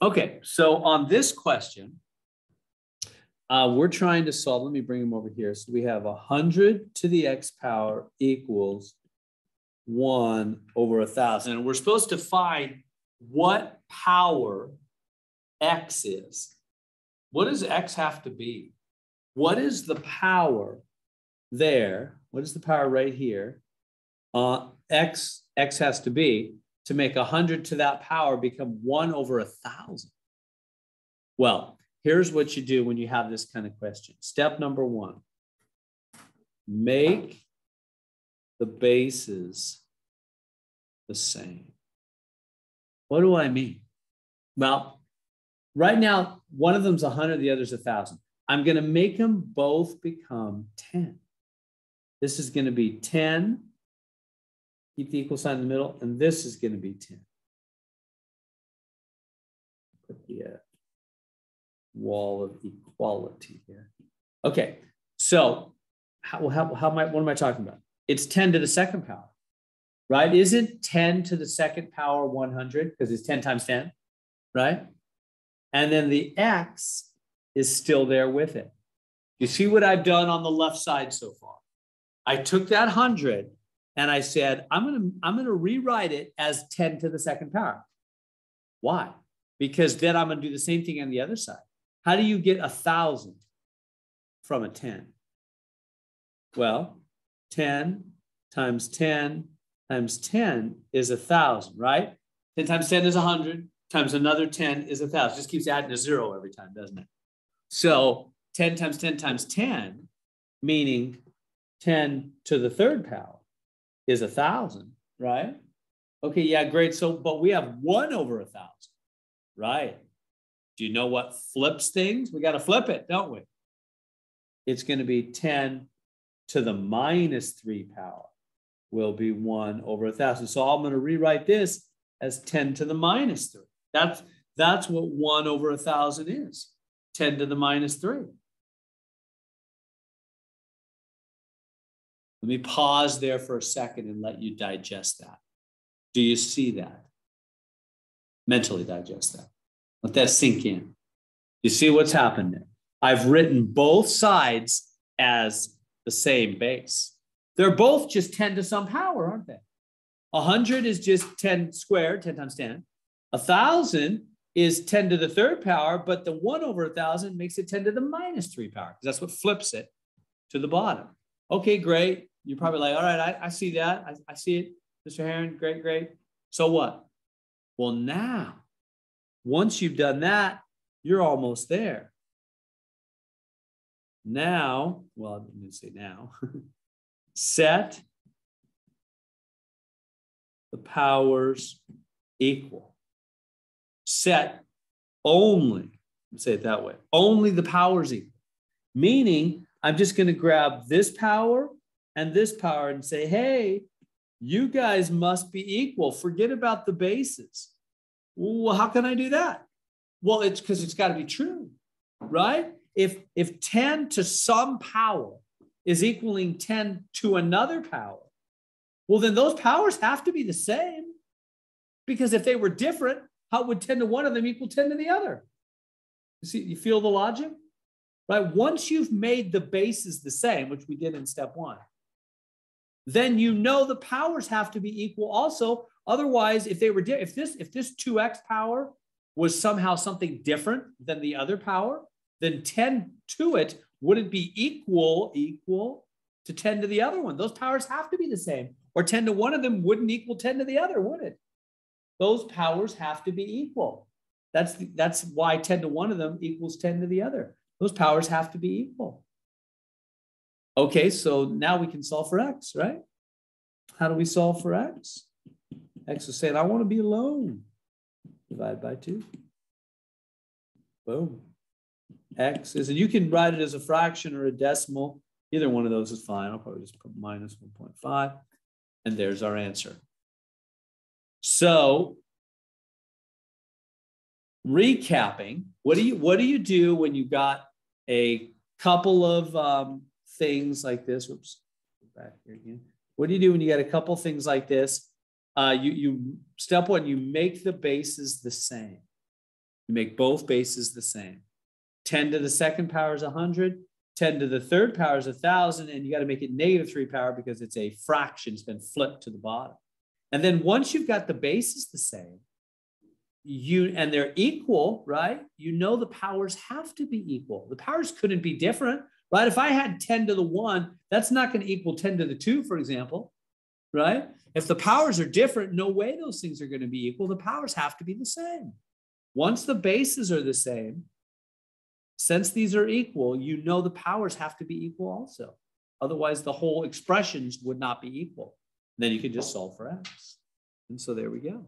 Okay, so on this question, we're trying to solve, let me bring them over here. So we have 100 to the x power equals 1 over 1,000. And we're supposed to find what power x is. What does x have to be? What is the power there? What is the power right here? X has to be to make 100 to that power become 1 over 1,000. Well, here's what you do when you have this kind of question. Step number 1, make the bases the same. What do I mean? Well, right now, one of them's 100, the other's 1,000. I'm going to make them both become 10. This is going to be 10. Keep the equal sign in the middle, and this is going to be 10. Put the wall of equality here. Okay, so what am I talking about? It's 10 to the second power, right? Isn't 10 to the second power 100? Because it's 10 times 10, right? And then the x is still there with it. You see what I've done on the left side so far? I took that 100 and I said, I'm gonna rewrite it as 10 to the second power. Why? Because then I'm gonna do the same thing on the other side. How do you get 1,000 from a 10? Well, 10 times 10 times 10 is 1,000, right? 10 times 10 is 100, times another 10 is 1,000. Just keeps adding a 0 every time, doesn't it? So 10 times 10 times 10, meaning 10 to the third power, is 1,000, right? Okay, yeah, great. So, but we have 1 over 1,000, right? Do you know what flips things? We got to flip it, don't we? It's going to be 10 to the minus 3 power will be 1 over 1,000. So I'm going to rewrite this as 10 to the minus 3. That's what 1 over 1,000 is, 10 to the minus 3. Let me pause there for a second and let you digest that. Do you see that? Mentally digest that. Let that sink in. You see what's happened there? I've written both sides as the same base. They're both just 10 to some power, aren't they? 100 is just 10 squared, 10 times 10. 1,000 is 10 to the third power, but the 1 over 1,000 makes it 10 to the minus 3 power, because that's what flips it to the bottom. Okay, great. You're probably like, all right, I see that. I see it, Mr. Heron. Great, great. So what? Well, now, once you've done that, you're almost there. Now, well, I'm going to say now, set the powers equal. Set only, let's say it that way, only the powers equal. Meaning, I'm just going to grab this power and this power and say, hey, you guys must be equal. Forget about the bases. Well, how can I do that? Well, it's because it's got to be true, right? If 10 to some power is equaling 10 to another power, well, then those powers have to be the same. Because if they were different, how would 10 to one of them equal 10 to the other? You see, you feel the logic? Right? Once you've made the bases the same, which we did in step 1, then you know the powers have to be equal also. Otherwise, if they were if this 2x power was somehow something different than the other power, then 10 to it wouldn't be equal to 10 to the other one. Those powers have to be the same. Or 10 to one of them wouldn't equal 10 to the other, would it? Those powers have to be equal. That's why 10 to one of them equals 10 to the other. Those powers have to be equal. Okay, so now we can solve for x, right? How do we solve for x? X is saying, I want to be alone. Divide by 2. Boom. X is, and you can write it as a fraction or a decimal. Either one of those is fine. I'll probably just put minus 1.5. And there's our answer. So, recapping, what do you do when you got a couple of things like this? Whoops, back here again. What do you do when you got a couple things like this? You step 1, you make the bases the same. You make both bases the same. 10 to the second power is 100. 10 to the third power is 1,000. And you got to make it negative 3 power because it's a fraction. It's been flipped to the bottom. And then once you've got the bases the same, and they're equal, right? You know the powers have to be equal. The powers couldn't be different, right? If I had 10 to the 1, that's not going to equal 10 to the 2, for example, right? If the powers are different, no way those things are going to be equal. The powers have to be the same. Once the bases are the same, since these are equal, you know the powers have to be equal also. Otherwise, the whole expressions would not be equal. Then you can just solve for x. And so there we go.